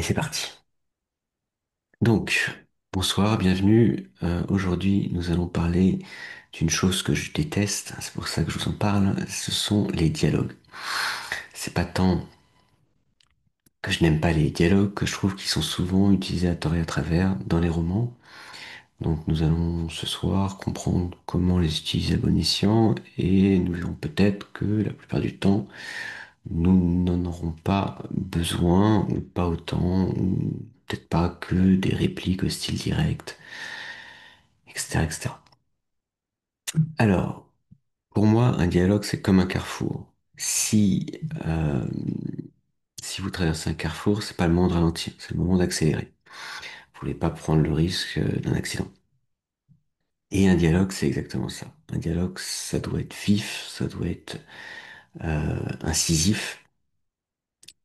Et c'est parti. Donc, bonsoir, bienvenue. Aujourd'hui, nous allons parler d'une chose que je déteste, c'est pour ça que je vous en parle, ce sont les dialogues. C'est pas tant que je n'aime pas les dialogues, que je trouve qu'ils sont souvent utilisés à tort et à travers dans les romans. Donc, nous allons ce soir comprendre comment les utiliser à bon escient et nous verrons peut-être que la plupart du temps, nous n'en aurons pas besoin, ou pas autant, ou peut-être pas que des répliques au style direct, etc., etc. Alors, pour moi, un dialogue, c'est comme un carrefour. Euh, si vous traversez un carrefour, c'est pas le moment de ralentir, c'est le moment d'accélérer. Vous voulez pas prendre le risque d'un accident. Et un dialogue, c'est exactement ça. Un dialogue, ça doit être vif, ça doit être incisif.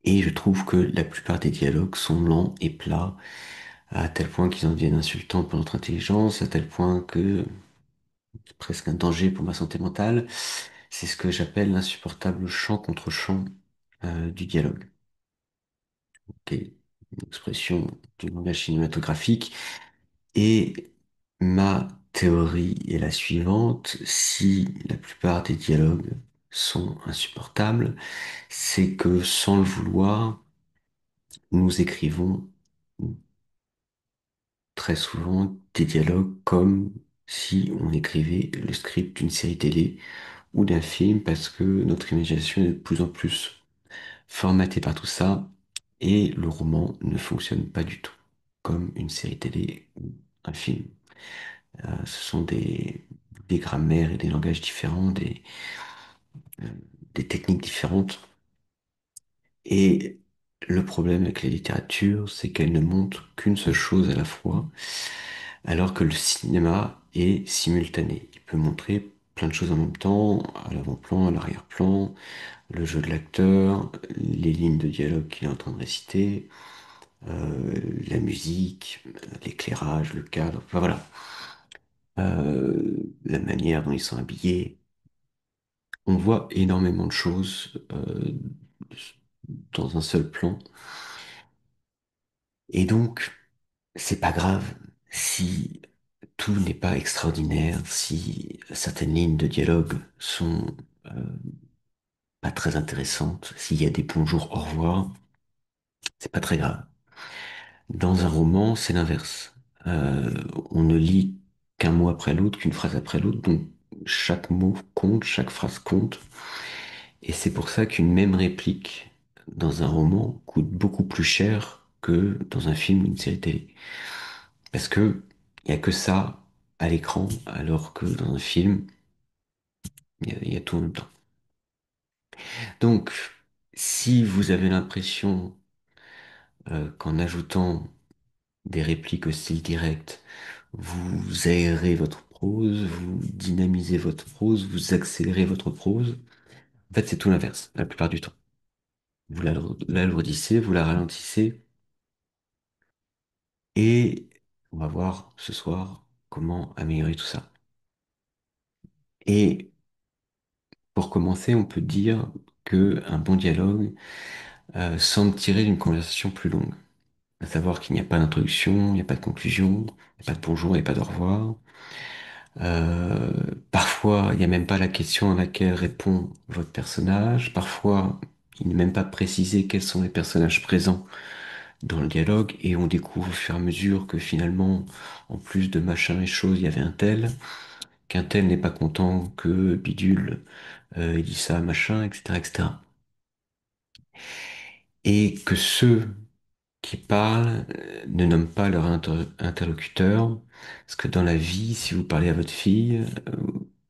Et je trouve que la plupart des dialogues sont lents et plats, à tel point qu'ils en deviennent insultants pour notre intelligence, à tel point que c'est presque un danger pour ma santé mentale. C'est ce que j'appelle l'insupportable chant contre chant du dialogue, qui est une expression du langage cinématographique. Et ma théorie est la suivante: si la plupart des dialogues sont insupportables, c'est que sans le vouloir, nous écrivons très souvent des dialogues comme si on écrivait le script d'une série télé ou d'un film, parce que notre imagination est de plus en plus formatée par tout ça et le roman ne fonctionne pas du tout comme une série télé ou un film. Ce sont des grammaires et des langages différents, euh, des techniques différentes. Et le problème avec la littérature, c'est qu'elle ne montre qu'une seule chose à la fois, alors que le cinéma est simultané. Il peut montrer plein de choses en même temps, à l'avant-plan, à l'arrière-plan, le jeu de l'acteur, les lignes de dialogue qu'il est en train de réciter, la musique, l'éclairage, le cadre, enfin voilà. La manière dont ils sont habillés. On voit énormément de choses dans un seul plan. Et donc, c'est pas grave si tout n'est pas extraordinaire, si certaines lignes de dialogue sont euh, pas très intéressantes, s'il y a des bonjours au revoir, c'est pas très grave. Dans un roman, c'est l'inverse. Euh, on ne lit qu'un mot après l'autre, qu'une phrase après l'autre, donc chaque mot compte, chaque phrase compte. Et c'est pour ça qu'une même réplique dans un roman coûte beaucoup plus cher que dans un film ou une série télé. Parce que il y a que ça à l'écran, alors que dans un film, il y a tout en même temps. Donc, si vous avez l'impression qu'en ajoutant des répliques au style direct, vous aérez votre prose, vous dynamisez votre prose, vous accélérez votre prose, en fait, c'est tout l'inverse, la plupart du temps. Vous l'alourdissez, vous la ralentissez, et on va voir ce soir comment améliorer tout ça. Et pour commencer, on peut dire que un bon dialogue semble tirer d'une conversation plus longue. À savoir qu'il n'y a pas d'introduction, il n'y a pas de conclusion, il n'y a pas de bonjour, il n'y a pas de au revoir. Euh, Parfois, il n'y a même pas la question à laquelle répond votre personnage. Parfois, il n'est même pas précisé quels sont les personnages présents dans le dialogue, et on découvre au fur et à mesure que finalement, en plus de machin et chose, il y avait un tel, qu'un tel n'est pas content que bidule il dit ça, machin, etc., etc. Et que ceux qui parlent ne nomment pas leur interlocuteur, parce que dans la vie, si vous parlez à votre fille,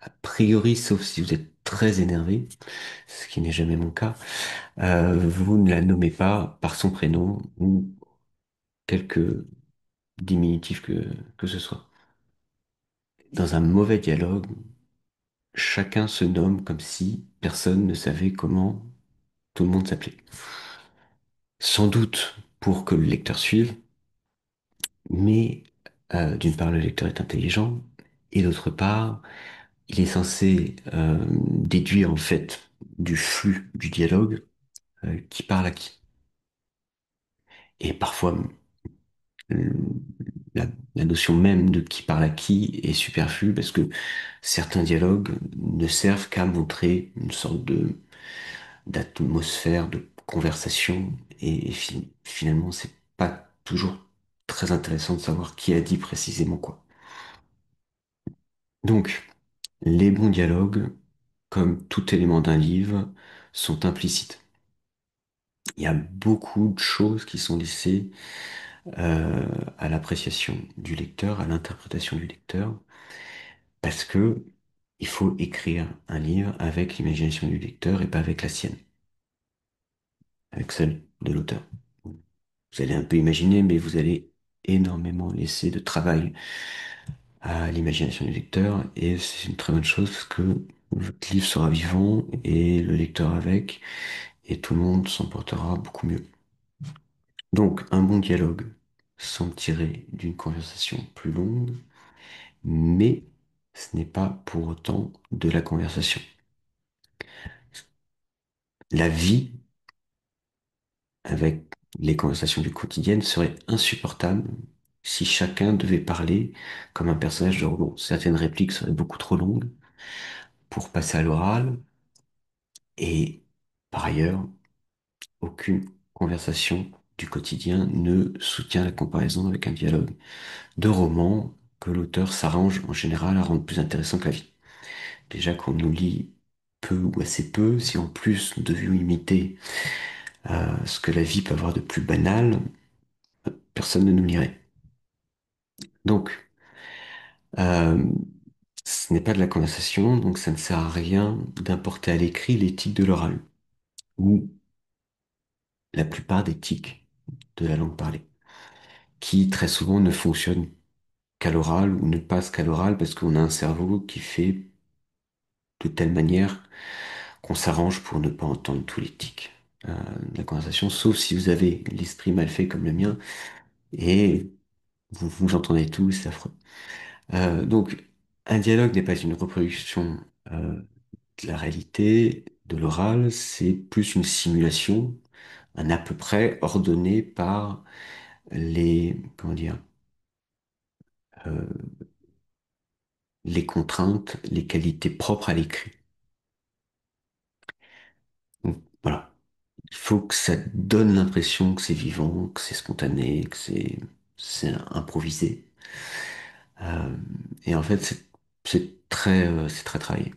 a priori, sauf si vous êtes très énervé, ce qui n'est jamais mon cas, vous ne la nommez pas par son prénom ou quelque diminutif que ce soit. Dans un mauvais dialogue, chacun se nomme comme si personne ne savait comment tout le monde s'appelait. Sans doute pour que le lecteur suive, mais d'une part, le lecteur est intelligent, et d'autre part, il est censé déduire en fait du flux du dialogue qui parle à qui. Et parfois, euh, la, la notion même de qui parle à qui est superflue parce que certains dialogues ne servent qu'à montrer une sorte de d'atmosphère, de conversation, et finalement, c'est pas toujours très intéressant de savoir qui a dit précisément quoi. Donc, les bons dialogues, comme tout élément d'un livre, sont implicites. Il y a beaucoup de choses qui sont laissées à l'appréciation du lecteur, à l'interprétation du lecteur, parce que il faut écrire un livre avec l'imagination du lecteur et pas avec la sienne, avec celle de l'auteur. Vous allez un peu imaginer, mais vous allez énormément laisser de travail à l'imagination du lecteur, et c'est une très bonne chose parce que votre livre sera vivant et le lecteur avec, et tout le monde s'en portera beaucoup mieux. Donc, un bon dialogue semble tirer d'une conversation plus longue, mais ce n'est pas pour autant de la conversation. La vie avec les conversations du quotidien serait insupportable si chacun devait parler comme un personnage de roman. Certaines répliques seraient beaucoup trop longues pour passer à l'oral, et par ailleurs, aucune conversation du quotidien ne soutient la comparaison avec un dialogue de roman que l'auteur s'arrange en général à rendre plus intéressant que la vie. Déjà qu'on nous lit peu ou assez peu, si en plus nous devions imiter ce que la vie peut avoir de plus banal, personne ne nous lirait. Donc, euh, ce n'est pas de la conversation, donc ça ne sert à rien d'importer à l'écrit l'éthique de l'oral, ou la plupart des tics de la langue parlée, qui très souvent ne fonctionnent qu'à l'oral ou ne passent qu'à l'oral parce qu'on a un cerveau qui fait de telle manière qu'on s'arrange pour ne pas entendre tous les tics de la conversation, sauf si vous avez l'esprit mal fait comme le mien et vous entendez tout, c'est affreux. Donc, un dialogue n'est pas une reproduction de la réalité, de l'oral, c'est plus une simulation, un à peu près ordonné par comment dire, euh, les contraintes, les qualités propres à l'écrit. Donc, voilà. Il faut que ça donne l'impression que c'est vivant, que c'est spontané, que c'est improvisé. Euh, et en fait, c'est très travaillé.